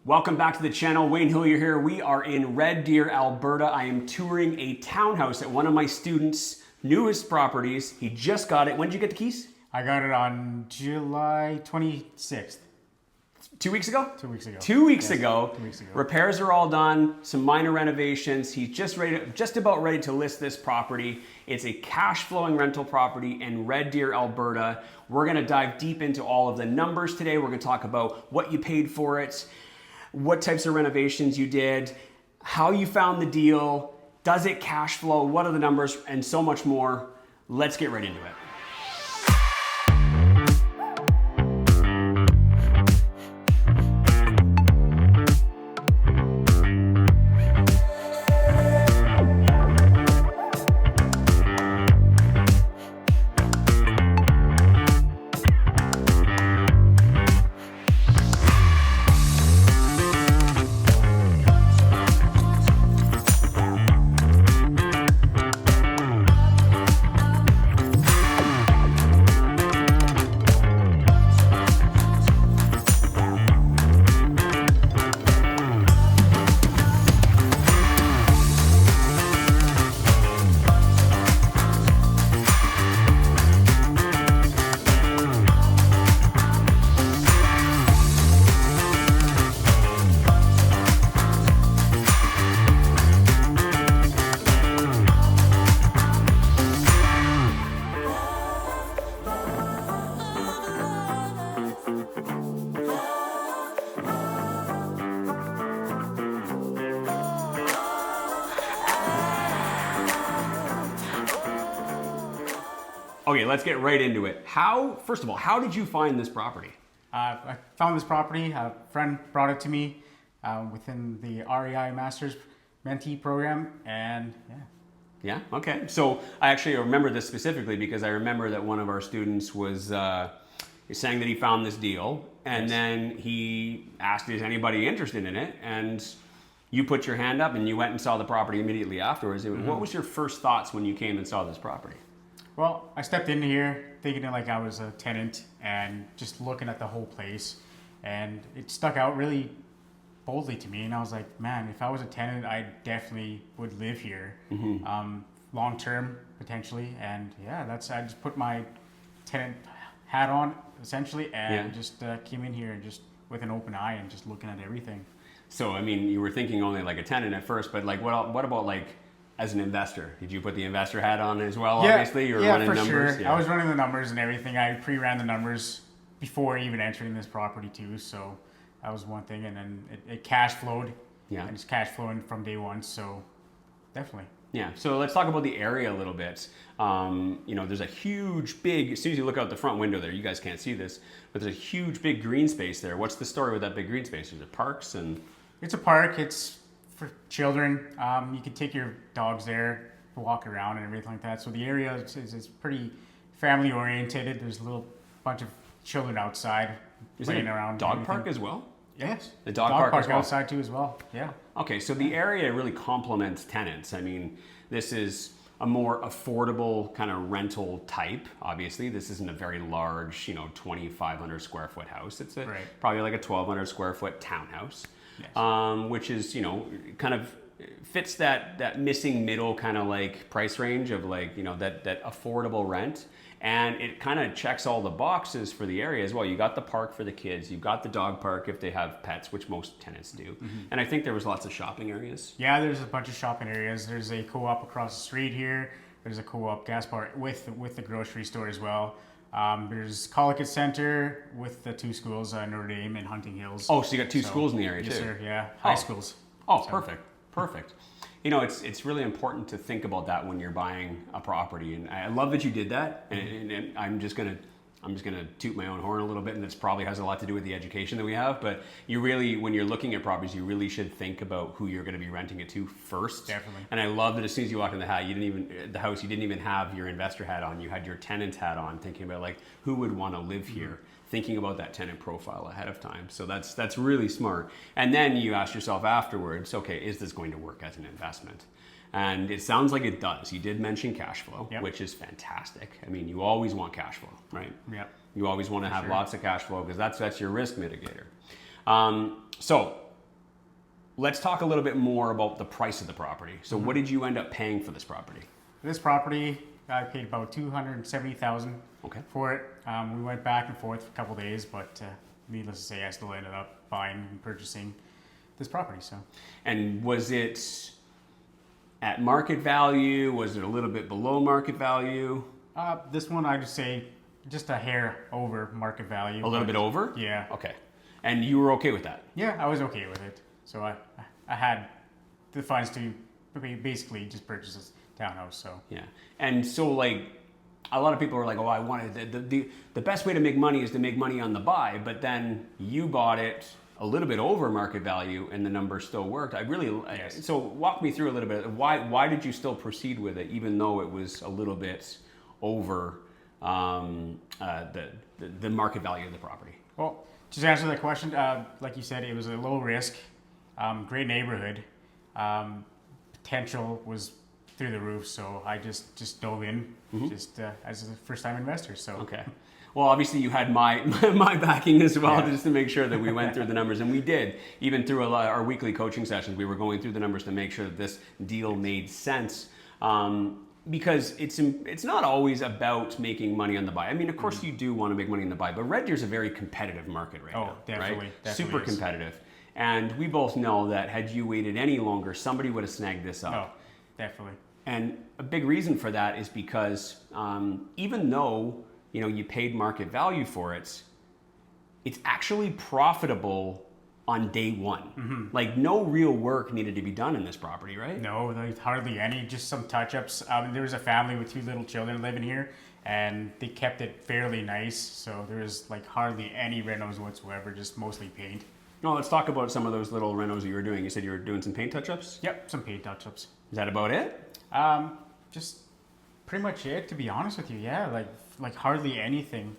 Welcome back to the channel. Wayne Hillier here. We are in Red Deer, Alberta. I am touring a townhouse at one of my students' newest properties. He just got it. When did you get the keys? I got it on July 26th. 2 weeks ago? 2 weeks ago. 2 weeks ago. 2 weeks ago. Repairs are all done, some minor renovations. He's just about ready to list this property. It's a cash flowing rental property in Red Deer, Alberta. We're gonna dive deep into all of the numbers today. We're gonna talk about what you paid for it, what types of renovations you did, how you found the deal, does it cash flow, what are the numbers, and so much more. Let's get right into it. Okay, let's get right into it. First of all, how did you find this property? I found this property. A friend brought it to me within the REI Masters Mentorship Program, and Yeah, okay. So I actually remember this specifically because I remember that one of our students was saying that he found this deal, and Yes. then he asked, is anybody interested in it? And you put your hand up and you went and saw the property immediately afterwards. What was your first thoughts when you came and saw this property? Well, I stepped in here thinking like I was a tenant and just looking at the whole place, and it stuck out really boldly to me. And I was like, man, if I was a tenant, I definitely would live here, long term potentially. And yeah, I just put my tenant hat on essentially, and just came in here and just with an open eye and just looking at everything. So I mean, you were thinking only like a tenant at first, but like what about like as an investor? Did you put the investor hat on as well? Yeah, Obviously, you were running for numbers. Sure. I was running the numbers and everything. I pre-ran the numbers before even entering this property too. So that was one thing, and then it cash flowed. Yeah, and it's cash flowing from day one. So definitely. Yeah. So let's talk about the area a little bit. You know, there's a huge, big. As soon as you look out the front window there, you guys can't see this, but there's a huge, big green space there. What's the story with that big green space? Is it parks and? It's a park. It's for children. You can take your dogs there, walk around and everything like that. So the area is pretty family oriented. There's a little bunch of children outside playing around. Dog park as well? Yes. The dog park as well? outside too as well. Yeah. Okay, so the area really complements tenants. I mean, this is a more affordable kind of rental type. Obviously, this isn't a very large, 2,500 square foot house. It's probably like a 1,200 square foot townhouse. Yes. Which is, kind of fits that missing middle kind of like price range of like, that affordable rent. And it kind of checks all the boxes for the area as well. You got the park for the kids. You've got the dog park if they have pets, which most tenants do. And I think there was lots of shopping areas. Yeah, there's a bunch of shopping areas. There's a co-op across the street here. There's a co-op gas bar with the grocery store as well. There's Collicut Center with the two schools, Notre Dame and Hunting Hills. Oh, so you got two schools in the area too? Yes, sir. Yeah, high schools. Oh, so. Perfect. It's really important to think about that when you're buying a property, and I love that you did that. And I'm just gonna toot my own horn a little bit, and this probably has a lot to do with the education that we have. But you really, when you're looking at properties, you really should think about who you're going to be renting it to first. Definitely. And I love that as soon as you walk in the house, you didn't even have your investor hat on. You had your tenant hat on, thinking about like who would want to live here. Thinking about that tenant profile ahead of time. So that's really smart. And then you ask yourself afterwards, okay, is this going to work as an investment? And it sounds like it does. You did mention cash flow, which is fantastic. I mean, you always want cash flow, right? Yep. You always want to have lots of cash flow because that's your risk mitigator. So let's talk a little bit more about the price of the property. So what did you end up paying for this property? This property, I paid about $270,000 for it. We went back and forth for a couple days, but needless to say, I still ended up buying and purchasing this property. So, and was it at market value? Was it a little bit below market value? This one, I'd say just a hair over market value. A little bit over? Yeah. Okay. And you were okay with that? Yeah, I was okay with it. So I had the funds to basically just purchase this townhouse. So yeah, and so like a lot of people are like, oh, I wanted the best way to make money is to make money on the buy, but then you bought it a little bit over market value and the numbers still worked. Yes. So walk me through a little bit. Why did you still proceed with it even though it was a little bit over the market value of the property? Well, just to answer that question, like you said, it was a low risk, great neighborhood, potential was through the roof, so I just dove in just as a first time investor. So okay. Well, obviously you had my backing as well, Yeah. just to make sure that we went through the numbers, and we did. Even through our weekly coaching sessions, we were going through the numbers to make sure that this deal made sense. Because it's not always about making money on the buy. I mean, of course you do want to make money on the buy, but Red Deer's a very competitive market right now. Definitely, right? definitely Super is. competitive. And we both know that had you waited any longer, somebody would have snagged this up. Oh, definitely. And a big reason for that is because even though you paid market value for it, it's actually profitable on day one. Like no real work needed to be done in this property, right? No, like hardly any, just some touch-ups. There was a family with 2 little children living here, and they kept it fairly nice, so there was like hardly any renos whatsoever, just mostly paint. No, let's talk about some of those little renos you were doing. You said you were doing some paint touch-ups? Yep, some paint touch-ups. Is that about it? Just pretty much it, to be honest with you. Yeah, like hardly anything,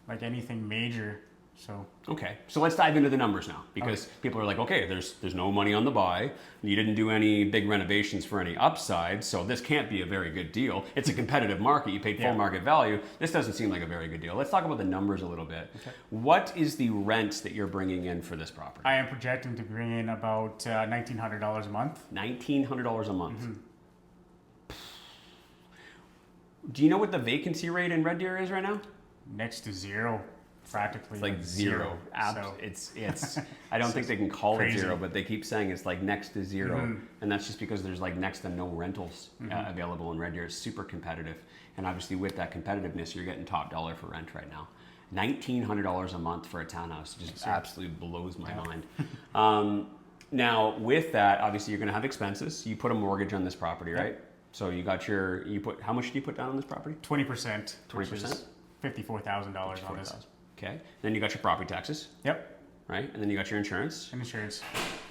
like anything major. So okay, so let's dive into the numbers now, because people are like, okay, there's no money on the buy. You didn't do any big renovations for any upside, so this can't be a very good deal. It's a competitive market. You paid full market value. This doesn't seem like a very good deal. Let's talk about the numbers a little bit. Okay. What is the rent that you're bringing in for this property? I am projecting to bring in about $1,900 a month. $1,900 a month. Do you know what the vacancy rate in Red Deer is right now? Next to zero. Practically it's like zero. So It's I don't think they can call crazy. it zero, but they keep saying it's like next to zero, and that's just because there's like next to no rentals available in Red Deer. It's super competitive, and obviously with that competitiveness, you're getting top dollar for rent right now. $1,900 a month for a townhouse just absolutely blows my mind. Now with that, obviously you're going to have expenses. You put a mortgage on this property, right? So how much do you put down on this property? 20%. 20%. $54,000 on this. Okay. Then you got your property taxes. Yep. Right? And then you got your insurance. And insurance.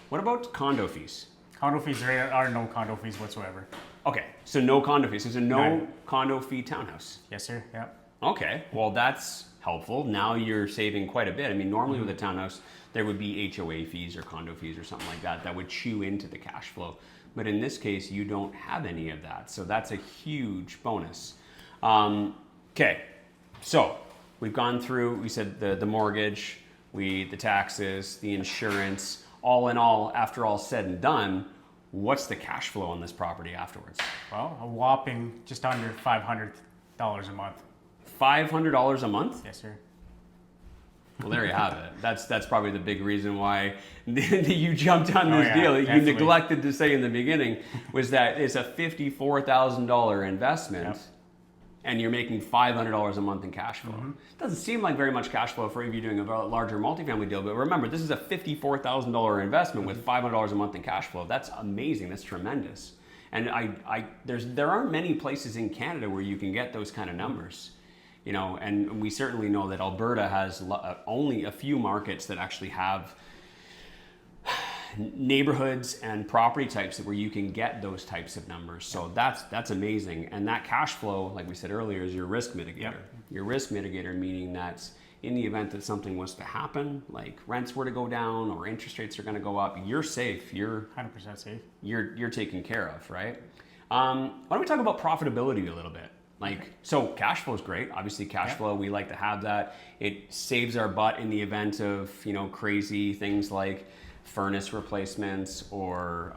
What about condo fees? Condo fees, there are no condo fees whatsoever. Okay. So no condo fees. There's a no None. condo fee townhouse. Yes, sir. Yep. Okay. Well, that's helpful. Now you're saving quite a bit. I mean, normally with a townhouse, there would be HOA fees or condo fees or something like that would chew into the cash flow. But in this case, you don't have any of that. So that's a huge bonus. Okay. So we've gone through, we said the mortgage, the taxes, the insurance, all in all, after all said and done, what's the cash flow on this property afterwards? Well, a whopping just under $500 a month. $500 a month? Yes, sir. Well, there you have it. That's probably the big reason why you jumped on this deal. Definitely. You neglected to say in the beginning was that it's a $54,000 investment. Yep. And you're making $500 a month in cash flow. Doesn't seem like very much cash flow for if you're doing a larger multifamily deal, but remember, this is a $54,000 investment with $500 a month in cash flow. That's amazing. That's tremendous. And there aren't many places in Canada where you can get those kind of numbers. And we certainly know that Alberta has only a few markets that actually have neighborhoods and property types where you can get those types of numbers. So that's amazing. And that cash flow, like we said earlier, is your risk mitigator. Yep. Your risk mitigator meaning that in the event that something was to happen, like rents were to go down or interest rates are going to go up, you're safe. You're 100% safe. You're taken care of, right? Why don't we talk about profitability a little bit? So cash flow is great. Obviously, cash flow, we like to have that. It saves our butt in the event of crazy things like furnace replacements or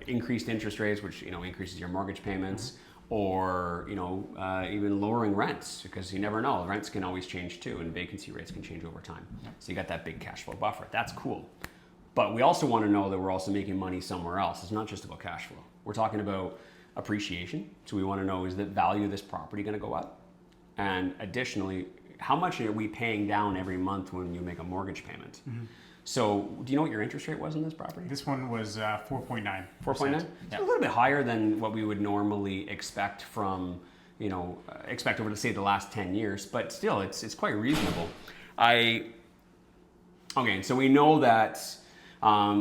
increased interest rates, which increases your mortgage payments, or even lowering rents, because you never know, rents can always change too, and vacancy rates can change over time. So you got that big cash flow buffer. That's cool. But we also want to know that we're also making money somewhere else. It's not just about cash flow. We're talking about appreciation. So we want to know, is the value of this property going to go up? And additionally, how much are we paying down every month when you make a mortgage payment? So do you know what your interest rate was on this property? This one was 4.9. 4.9? It's a little bit higher than what we would normally expect from, expect over, say, the last 10 years, but still, it's quite reasonable. Okay, so we know that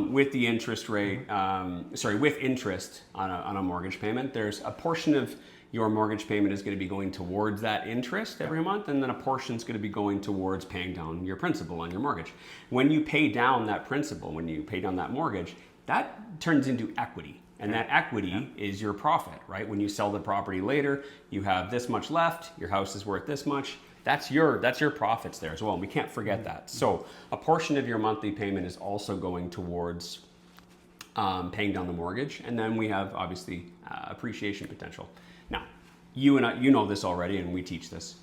with the interest rate, with interest on a mortgage payment, there's a portion of your mortgage payment is going to be going towards that interest every month, and then a portion is going to be going towards paying down your principal on your mortgage. When you pay down that principal, when you pay down that mortgage, that turns into equity. And that equity is your profit, right? When you sell the property later, you have this much left, your house is worth this much. That's your profits there as well, and we can't forget that. So a portion of your monthly payment is also going towards paying down the mortgage, and then we have obviously appreciation potential. Now, you know this already, and we teach this.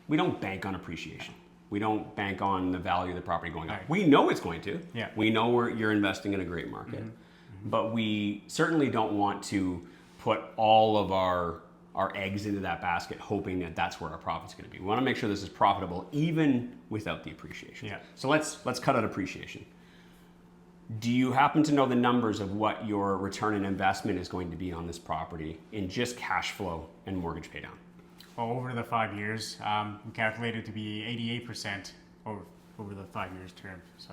We don't bank on appreciation. We don't bank on the value of the property going up. Right. We know it's going to. Yeah. We know you're investing in a great market, but we certainly don't want to put all of our eggs into that basket, hoping that that's where our profit's going to be. We want to make sure this is profitable, even without the appreciation. Yeah. So let's cut out appreciation. Do you happen to know the numbers of what your return on investment is going to be on this property in just cash flow and mortgage pay down? Well, over the 5 years, calculated to be 88% over the 5 years term. So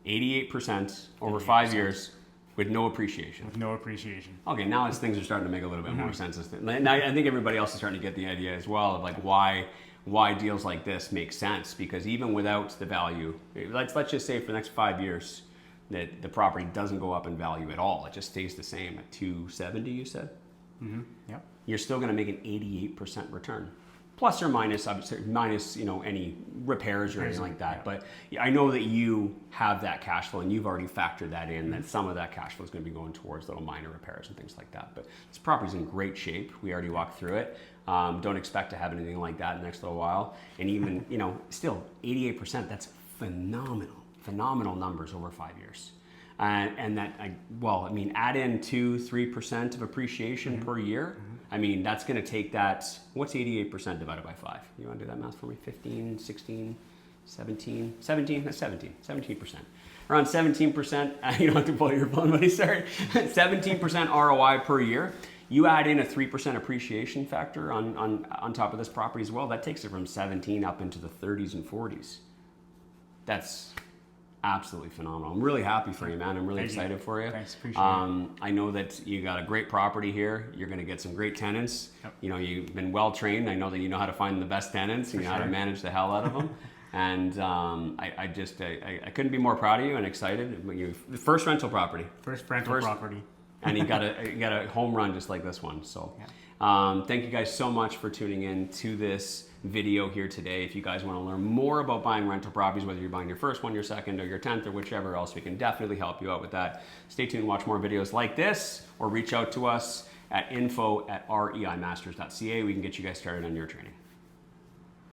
88% over 88%. 5 years with no appreciation. With no appreciation. Okay, now as things are starting to make a little bit more sense. Now I think everybody else is starting to get the idea as well of like why deals like this make sense, because even without the value, let's just say for the next 5 years that the property doesn't go up in value at all. It just stays the same at 270, you said? Yep. You're still going to make an 88% return. Plus or minus, obviously, minus any repairs or anything like that. But I know that you have that cash flow, and you've already factored that in, that some of that cash flow is going to be going towards little minor repairs and things like that. But this property's in great shape. We already walked through it. Don't expect to have anything like that in the next little while. And even, still 88%, that's phenomenal numbers over 5 years. And that, add in 2-3% of appreciation per year. That's going to take that. What's 88% divided by 5? You want to do that math for me? 15, 16, 17, 17, that's 17%. Around 17%, you don't have to pull your phone, buddy, sorry. 17% ROI per year. You add in a 3% appreciation factor on top of this property as well. That takes it from 17 up into the 30s and 40s. That's absolutely phenomenal. I'm really happy for you, man. I'm really excited for you. Thanks, appreciate it. I know that you got a great property here. You're going to get some great tenants. Yep. You've been well trained. I know that you know how to find the best tenants. You know how to manage the hell out of them. And I couldn't be more proud of you and excited. The first rental property. First rental property. And you got a home run just like this one. So thank you guys so much for tuning in to this video here today. If you guys want to learn more about buying rental properties, whether you're buying your first one, your second, or your 10th, or whichever else, we can definitely help you out with that. Stay tuned, watch more videos like this, or reach out to us at info@reimasters.ca. We can get you guys started on your training.